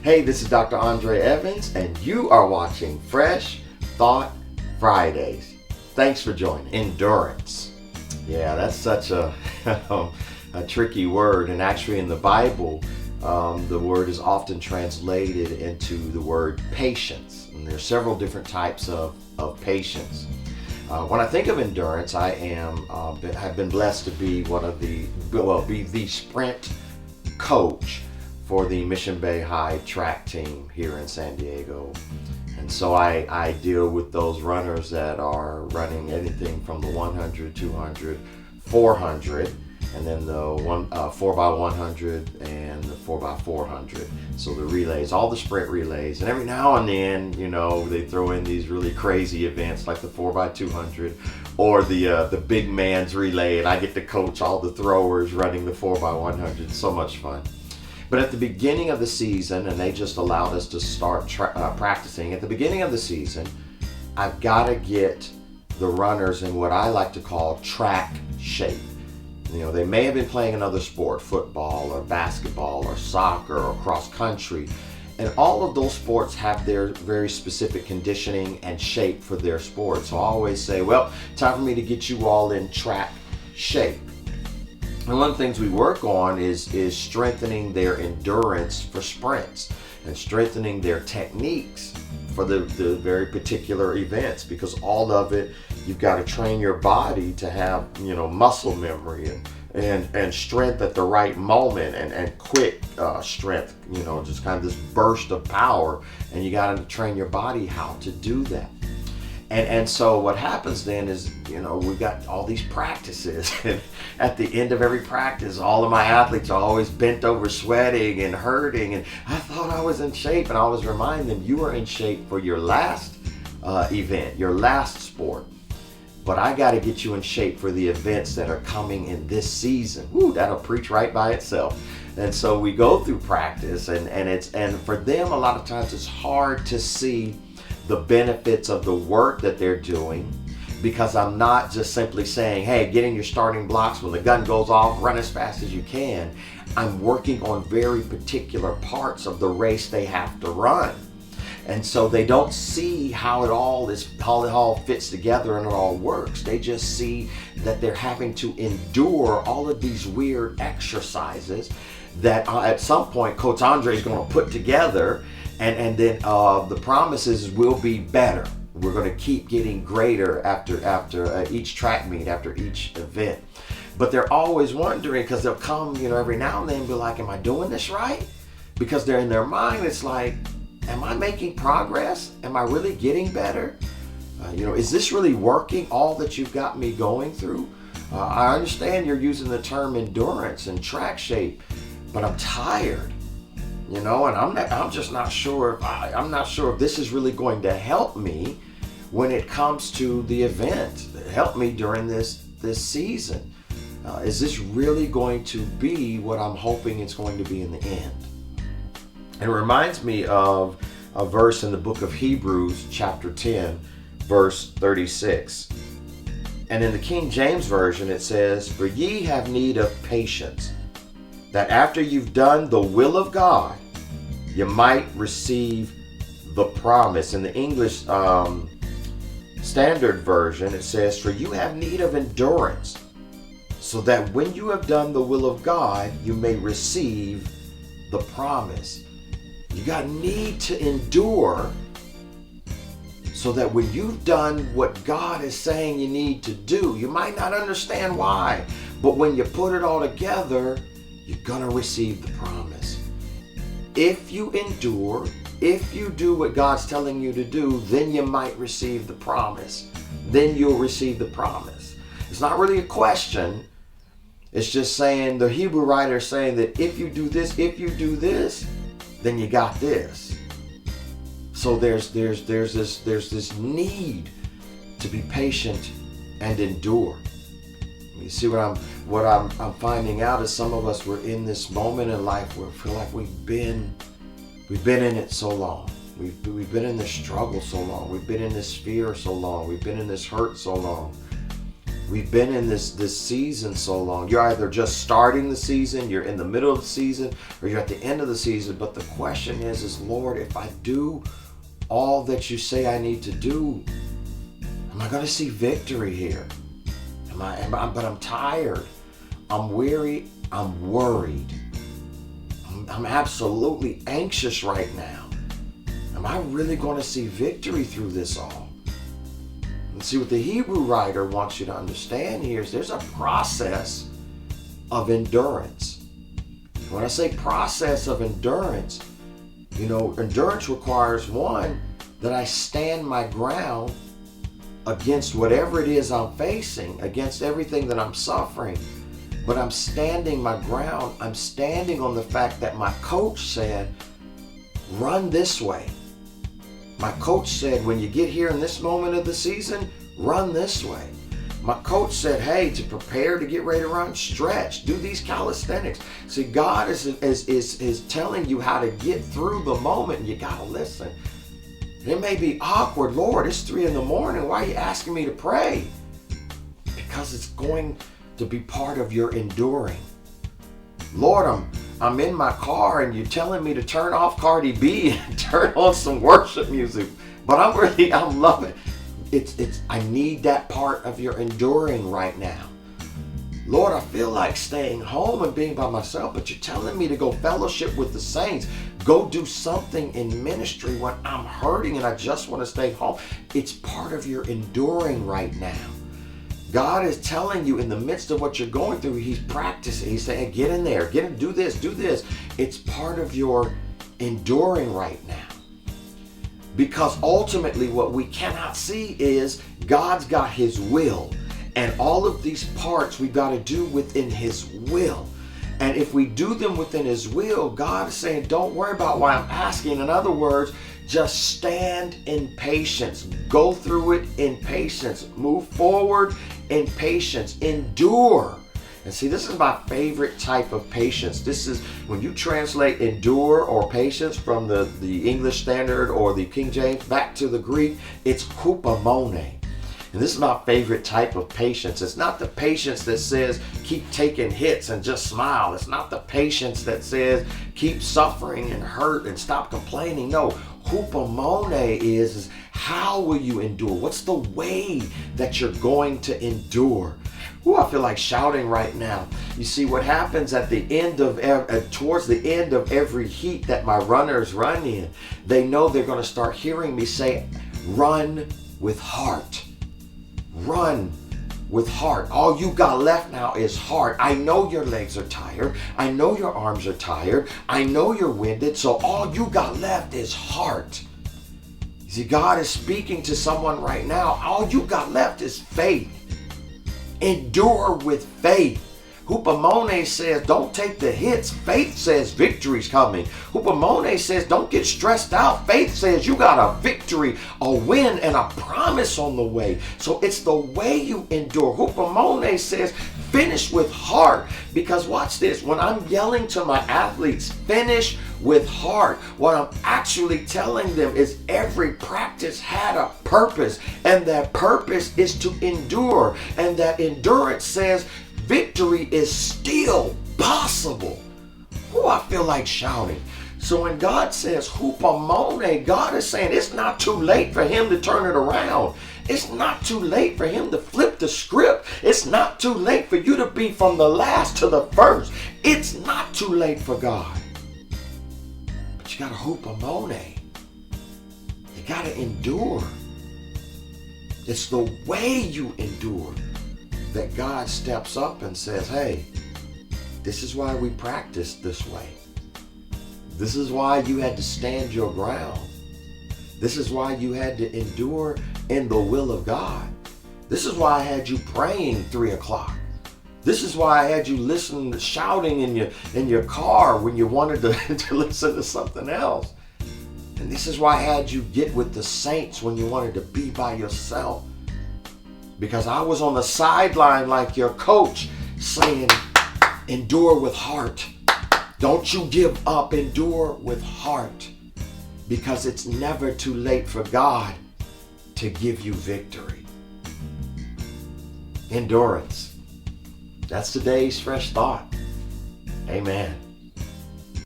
Hey, this is Dr. Andre Evans, and you are watching Fresh Thought Fridays. Thanks for joining. Endurance. Yeah, that's such a tricky word, and actually in the Bible, the word is often translated into the word patience, and there are several different types of patience. When I think of endurance, I have been blessed to be be the sprint coach for the Mission Bay High track team here in San Diego. And so I deal with those runners that are running anything from the 100, 200, 400, and then the 4x100 and the 4x400. So the relays, all the sprint relays. And every now and then, they throw in these really crazy events like the 4x200 or the big man's relay. And I get to coach all the throwers running the 4x100. It's so much fun. But at the beginning of the season, and they just allowed us to start practicing, at the beginning of the season, I've got to get the runners in what I like to call track shape. They may have been playing another sport, football or basketball or soccer or cross country, and all of those sports have their very specific conditioning and shape for their sport. So I always say, well, time for me to get you all in track shape. And one of the things we work on is strengthening their endurance for sprints and strengthening their techniques for the very particular events, because all of it, you've got to train your body to have, muscle memory and strength at the right moment and quick strength, just kind of this burst of power. And you got to train your body how to do that. And so what happens then is, we've got all these practices, and at the end of every practice, all of my athletes are always bent over sweating and hurting, and I thought I was in shape, and I always remind them, you are in shape for your last event, your last sport, but I got to get you in shape for the events that are coming in this season. Woo, that'll preach right by itself. And so we go through practice, and for them, a lot of times it's hard to see the benefits of the work that they're doing, because I'm not just simply saying, hey, get in your starting blocks, when the gun goes off, run as fast as you can. I'm working on very particular parts of the race they have to run. And so they don't see how it all fits together and it all works. They just see that they're having to endure all of these weird exercises that at some point Coach Andre is going to put together. And then the promises will be better. We're going to keep getting greater after each track meet, after each event. But they're always wondering, because they'll come, every now and then and be like, am I doing this right? Because they're in their mind, it's like, am I making progress? Am I really getting better? Is this really working, all that you've got me going through? I understand you're using the term endurance and track shape, but I'm tired. And I'm just not sure if this is really going to help me when it comes to the event. Help me during this season. Is this really going to be what I'm hoping it's going to be in the end? It reminds me of a verse in the book of Hebrews, chapter 10, verse 36. And in the King James Version, it says, "For ye have need of patience, that after you've done the will of God, you might receive the promise." In the English Standard Version, it says, "For you have need of endurance, so that when you have done the will of God, you may receive the promise." You got need to endure so that when you've done what God is saying you need to do, you might not understand why, but when you put it all together, you're going to receive the promise. If you endure, if you do what God's telling you to do, then you might receive the promise. Then you'll receive the promise. It's not really a question. It's just saying, the Hebrew writer is saying that if you do this, then you got this. So there's this need to be patient and endure. You see what I'm finding out is some of us, we're in this moment in life where we feel like we've been in it so long. We've been in this struggle so long. We've been in this fear so long. We've been in this hurt so long. We've been in this season so long. You're either just starting the season, you're in the middle of the season, or you're at the end of the season. But the question is Lord, if I do all that you say I need to do, am I going to see victory here? But I'm tired. I'm weary. I'm worried. I'm absolutely anxious right now. Am I really going to see victory through this all? And see, what the Hebrew writer wants you to understand here is there's a process of endurance. When I say process of endurance, endurance requires, one, that I stand my ground against whatever it is I'm facing, against everything that I'm suffering. But I'm standing my ground. I'm standing on the fact that my coach said, run this way. My coach said, when you get here in this moment of the season, run this way. My coach said, hey, to prepare to get ready to run, stretch, do these calisthenics. See, God is telling you how to get through the moment, and you got to listen. It may be awkward. Lord, it's 3 a.m. Why are you asking me to pray? Because it's going to be part of your enduring. Lord, I'm in my car and you're telling me to turn off Cardi B and turn on some worship music. But I'm loving it. I need that part of your enduring right now. Lord, I feel like staying home and being by myself, but you're telling me to go fellowship with the saints. Go do something in ministry when I'm hurting and I just want to stay home. It's part of your enduring right now. God is telling you in the midst of what you're going through, he's practicing. He's saying, get in there, do this, do this. It's part of your enduring right now. Because ultimately what we cannot see is God's got his will. And all of these parts we've got to do within his will. And if we do them within his will, God is saying, don't worry about what I'm asking. In other words, just stand in patience. Go through it in patience. Move forward in patience. Endure. And see, this is my favorite type of patience. This is when you translate endure or patience from the English Standard or the King James back to the Greek, it's hupomone. And this is my favorite type of patience. It's not the patience that says keep taking hits and just smile. It's not the patience that says keep suffering and hurt and stop complaining. No, hupomone is how will you endure? What's the way that you're going to endure? Ooh, I feel like shouting right now. You see what happens at the end of towards the end of every heat that my runners run in, they know they're going to start hearing me say, run with heart. Run with heart. All you got left now is heart. I know your legs are tired. I know your arms are tired. I know you're winded. So all you got left is heart. You see, God is speaking to someone right now. All you got left is faith. Endure with faith. Hupomone says, don't take the hits. Faith says victory's coming. Hupomone says, don't get stressed out. Faith says you got a victory, a win, and a promise on the way. So it's the way you endure. Hupomone says, finish with heart. Because watch this, when I'm yelling to my athletes, finish with heart, what I'm actually telling them is every practice had a purpose, and that purpose is to endure. And that endurance says, victory is still possible. Oh, I feel like shouting. So when God says hupomone, God is saying it's not too late for him to turn it around. It's not too late for him to flip the script. It's not too late for you to be from the last to the first. It's not too late for God. But you got to hupomone. You got to endure. It's the way you endure that God steps up and says, hey, this is why we practice this way. This is why you had to stand your ground. This is why you had to endure in the will of God. This is why I had you praying 3 o'clock. This is why I had you listening to shouting in your car when you wanted to listen to something else. And this is why I had you get with the saints when you wanted to be by yourself. Because I was on the sideline like your coach saying, endure with heart. Don't you give up. Endure with heart. Because it's never too late for God to give you victory. endurance. That's today's fresh thought. Amen.